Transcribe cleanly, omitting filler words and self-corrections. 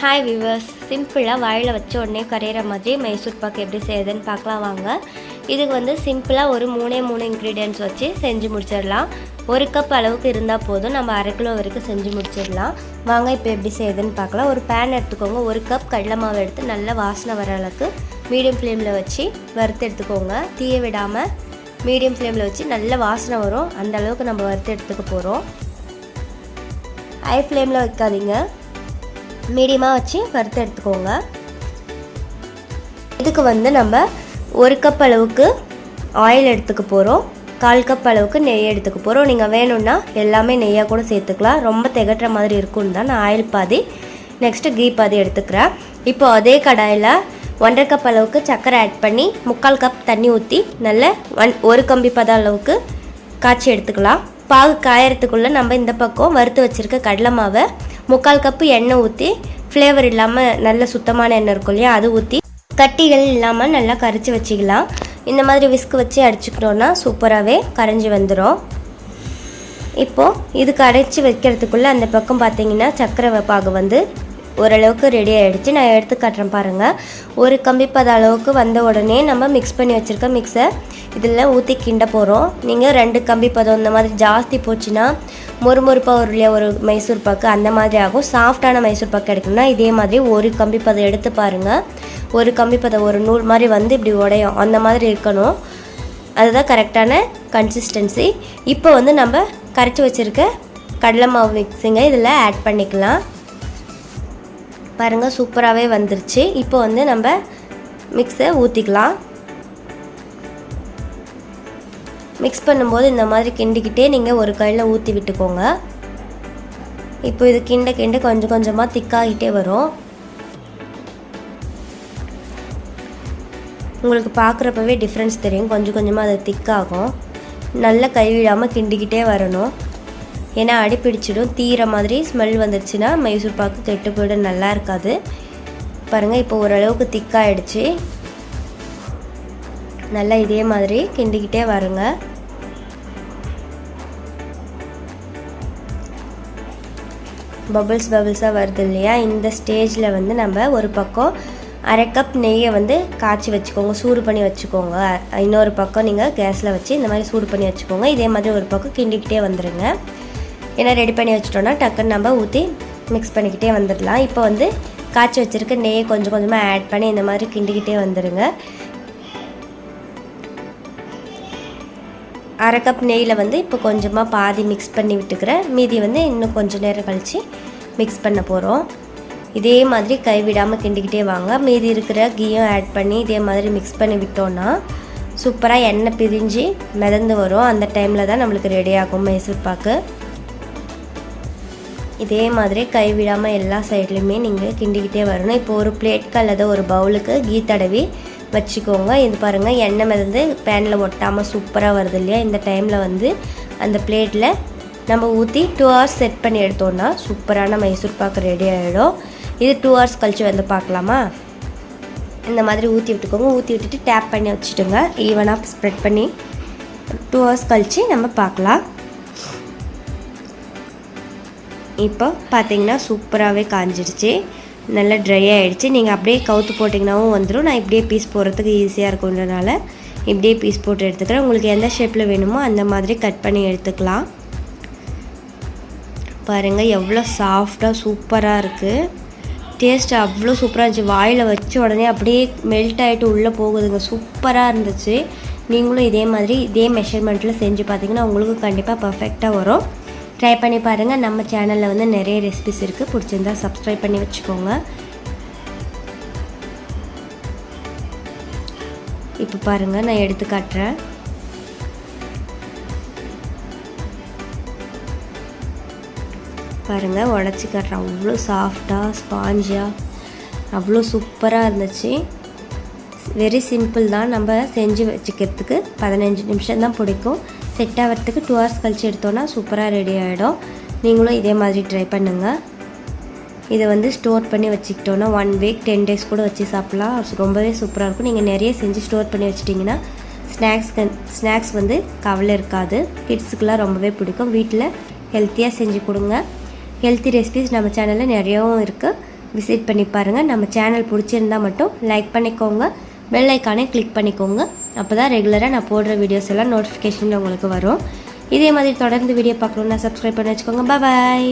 Hi viewers, சிம்பிளாக வாயில் வச்ச உடனே கரையிற மாதிரி மைசூர் பாக்கு எப்படி செய்யுதுன்னு பார்க்கலாம் வாங்க. இதுக்கு வந்து சிம்பிளாக ஒரு மூணு இன்க்ரீடியன்ட்ஸ் வச்சு செஞ்சு முடிச்சிடலாம். 1 கப் அளவுக்கு இருந்தால் போதும், நம்ம 1/2 கிலோ வரைக்கும் செஞ்சு முடிச்சிடலாம். வாங்க இப்போ எப்படி செய்யுதுன்னு பார்க்கலாம். ஒரு பேன் எடுத்துக்கோங்க. 1 கப் கடலை மாவு எடுத்து நல்லா வாசனை வர அளவுக்கு மீடியம் ஃப்ளேமில் வச்சு வறுத்து எடுத்துக்கோங்க. தீய விடாமல் மீடியம் ஃப்ளேமில் வச்சு நல்ல வாசனை வரும், அந்த அளவுக்கு நம்ம வறுத்து எடுத்துக்க போகிறோம். ஹை ஃப்ளேமில் வைக்காதீங்க, மீடியமாக வச்சு வறுத்து எடுத்துக்கோங்க. இதுக்கு வந்து நம்ம 1 கப் அளவுக்கு ஆயில் எடுத்துக்க போகிறோம். 1/4 கப் அளவுக்கு நெய் எடுத்துக்க போகிறோம். நீங்கள் வேணும்னா எல்லாமே நெய்யாக கூட சேர்த்துக்கலாம். ரொம்ப திகட்டுற மாதிரி இருக்குன்னு தான் நான் ஆயில் பாதி நெக்ஸ்ட்டு கீ பாதி எடுத்துக்கிறேன். இப்போ அதே கடாயில் 1/2 கப் அளவுக்கு சர்க்கரை ஆட் பண்ணி 3/4 கப் தண்ணி ஊற்றி நல்ல 1 கம்பி பதம் அளவுக்கு காய்ச்சி எடுத்துக்கலாம். பாகு காயறதுக்குள்ளே நம்ம இந்த பக்கம் வறுத்து வச்சுருக்க கடலை மாவை 3/4 கப்பு எண்ணெய் ஊற்றி, ஃப்ளேவர் இல்லாமல் நல்ல சுத்தமான எண்ணெய் இருக்கும் இல்லையா, அது ஊற்றி கட்டிகள் இல்லாமல் நல்லா கரைச்சி வச்சுக்கலாம். இந்த மாதிரி விஸ்க் வச்சு அடிச்சுக்கிட்டோன்னா சூப்பராகவே கரைஞ்சி வந்துடும். இப்போது இது கரைச்சி வைக்கிறதுக்குள்ளே அந்த பக்கம் பார்த்திங்கன்னா சர்க்கரை பாகு வந்து ஓரளவுக்கு ரெடி ஆகிடுச்சு. நான் எடுத்து காட்டுறேன் பாருங்கள். 1 கம்பி பத அளவுக்கு வந்த உடனே நம்ம மிக்ஸ் பண்ணி வச்சுருக்க மிக்ஸை இதில் ஊற்றி கிண்ட போகிறோம். நீங்கள் 2 கம்பி பதம் இந்த மாதிரி ஜாஸ்தி போச்சுன்னா மொறுமொறுப்பாக ஒரு இல்லையா ஒரு மைசூர் பாக்கு அந்த மாதிரி ஆகும். சாஃப்டான மைசூர் பாக்கு கிடைக்கணும்னா இதே மாதிரி 1 கம்பி பதம் எடுத்து பாருங்கள். 1 கம்பி பதம் ஒரு நூல் மாதிரி வந்து இப்படி உடையும், அந்த மாதிரி இருக்கணும். அதுதான் கரெக்டான கன்சிஸ்டன்சி. இப்போ வந்து நம்ம கரைச்சி வச்சுருக்க கடலை மாவு மிக்ஸிங்கை இதில் ஆட் பண்ணிக்கலாம். பாருங்கள், சூப்பராகவே வந்துருச்சு. இப்போ வந்து நம்ம மிக்ஸை ஊற்றிக்கலாம். மிக்ஸ் பண்ணும்போது இந்த மாதிரி கிண்டிக்கிட்டே நீங்கள் ஒரு கையில் ஊற்றி விட்டுக்கோங்க. இப்போ இது கிண்ட கொஞ்சம் கொஞ்சமாக திக்காகிட்டே வரும். உங்களுக்கு பார்க்குறப்பவே டிஃப்ரென்ஸ் தெரியும். கொஞ்சம் கொஞ்சமாக அது திக்காகும். நல்லா கைவிடாமல் கிண்டிக்கிட்டே வரணும், ஏன்னா அடி பிடிச்சிடும். தீர மாதிரி ஸ்மெல் வந்துடுச்சுன்னா மைசூர் பாக்கு கெட்டு போய்ட நல்லா இருக்காது. பாருங்கள், இப்போ ஓரளவுக்கு திக்காகிடுச்சு. நல்லா இதே மாதிரி கிண்டிக்கிட்டே வருங்க. பபிள்ஸாக வருது இல்லையா, இந்த ஸ்டேஜில் வந்து நம்ம ஒரு பக்கம் 1/2 கப் நெய்யை வந்து காய்ச்சி வச்சுக்கோங்க, சூடு பண்ணி வச்சுக்கோங்க. இன்னொரு பக்கம் நீங்கள் கேஸில் வச்சு இந்த மாதிரி சூடு பண்ணி வச்சுக்கோங்க. இதே மாதிரி ஒரு பக்கம் கிண்டிக்கிட்டே வந்துடுங்க. ஏன்னா ரெடி பண்ணி வச்சிட்டோன்னா டக்குன்னு நம்ம ஊற்றி மிக்ஸ் பண்ணிக்கிட்டே வந்துடலாம். இப்போ வந்து காய்ச்சி வச்சுருக்க நெய்யை கொஞ்சம் கொஞ்சமாக ஆட் பண்ணி இந்த மாதிரி கிண்டிக்கிட்டே வந்துடுங்க. 1/2 கப் நெய்யில் வந்து இப்போ கொஞ்சமாக பாதி மிக்ஸ் பண்ணி விட்டுக்கிறேன். மீதி வந்து இன்னும் கொஞ்சம் நேரம் கழித்து மிக்ஸ் பண்ண போகிறோம். இதே மாதிரி கைவிடாமல் கிண்டிக்கிட்டே வாங்க. மீதி இருக்கிற கீயும் ஆட் பண்ணி இதே மாதிரி மிக்ஸ் பண்ணி விட்டோன்னா சூப்பராக எண்ணெய் பிரிஞ்சு மிதந்து வரும். அந்த டைமில் தான் நம்மளுக்கு ரெடி ஆகும் மைசூர் பாக்கு. இதே மாதிரி கைவிடாமல் எல்லா சைட்லேயுமே நீங்கள் கிண்டிக்கிட்டே வரணும். இப்போ ஒரு பிளேட்க்கு அல்லது ஒரு பவுலுக்கு கீ தடவி வச்சுக்கோங்க. இது பாருங்கள், எண்ணெய் மிதந்து பேனில் ஒட்டாமல் சூப்பராக வருது இல்லையா. இந்த டைமில் வந்து அந்த பிளேட்டில் நம்ம ஊற்றி 2 hours செட் பண்ணி எடுத்தோன்னா சூப்பரான மைசூர் பாக்கு ரெடி ஆகிடும். இது 2 hours கழித்து வந்து பார்க்கலாமா. இந்த மாதிரி ஊற்றி விட்டுக்கோங்க. ஊற்றி விட்டுட்டு டேப் பண்ணி வச்சுட்டுங்க. ஈவனாக ஸ்ப்ரெட் பண்ணி 2 hours கழித்து நம்ம பார்க்கலாம். இப்போ பார்த்தீங்கன்னா சூப்பராகவே காஞ்சிடுச்சு, நல்லா ட்ரை ஆகிடுச்சு. நீங்கள் அப்படியே கவுத்து போட்டிங்கனாவும் வந்துடும். நான் இப்படியே பீஸ் போடுறதுக்கு ஈஸியாக இருக்குன்றனால இப்படியே பீஸ் போட்டு எடுத்துக்கிறேன். உங்களுக்கு எந்த ஷேப்பில் வேணுமோ அந்த மாதிரி கட் பண்ணி எடுத்துக்கலாம். பாருங்கள், எவ்வளோ சாஃப்டாக சூப்பராக இருக்குது. டேஸ்ட் அவ்வளோ சூப்பராக இருந்துச்சு. வாயில் வச்ச உடனே அப்படியே மெல்ட் ஆகிட்டு உள்ளே போகுதுங்க. சூப்பராக இருந்துச்சு. நீங்களும் இதே மாதிரி இதே மெஷர்மெண்ட்டில் செஞ்சு பார்த்தீங்கன்னா உங்களுக்கு கண்டிப்பாக பர்ஃபெக்டாக வரும். ட்ரை பண்ணி பாருங்கள். நம்ம சேனலில் வந்து நிறைய ரெசிபிஸ் இருக்குது, பிடிச்சிருந்தா சப்ஸ்கிரைப் பண்ணி வச்சுக்கோங்க. இப்போ பாருங்கள், நான் எடுத்து காட்டுறேன். பாருங்கள், உடச்சி காட்டுறேன். அவ்வளோ சாஃப்டாக ஸ்பாஞ்சியாக அவ்வளோ சூப்பராக இருந்துச்சு. வெரி சிம்பிள் தான். நம்ம செஞ்சு வச்சுக்கிறதுக்கு 15 நிமிஷம் தான் பிடிக்கும். செட் ஆகிறதுக்கு 2 hours கழிச்சு எடுத்தோன்னா சூப்பராக ரெடி ஆகிடும். நீங்களும் இதே மாதிரி ட்ரை பண்ணுங்கள். இதை வந்து ஸ்டோர் பண்ணி வச்சுக்கிட்டோன்னா 1 week 10 days கூட வச்சு சாப்பிட்லாம். ரொம்பவே சூப்பராக இருக்கும். நீங்கள் நிறைய செஞ்சு ஸ்டோர் பண்ணி வச்சிட்டிங்கன்னா ஸ்நாக்ஸ் வந்து கவலை இருக்காது. கிட்ஸுக்கெலாம் ரொம்பவே பிடிக்கும். வீட்டில் ஹெல்த்தியாக செஞ்சு கொடுங்க. ஹெல்த்தி ரெசிபிஸ் நம்ம சேனலில் நிறையவும் இருக்குது. விசிட் பண்ணி பாருங்கள். நம்ம சேனல் பிடிச்சிருந்தால் மட்டும் லைக் பண்ணிக்கோங்க, பெல் ஐக்கானே கிளிக் பண்ணிக்கோங்க. அப்போ தான் ரெகுலராக நான் போடுற வீடியோஸ் எல்லாம் நோட்டிஃபிகேஷனில் உங்களுக்கு வரும். இதே மாதிரி தொடர்ந்து வீடியோ பார்க்கணுன்னா சப்ஸ்கிரைப் பண்ணி வச்சுக்கோங்க. பாய்.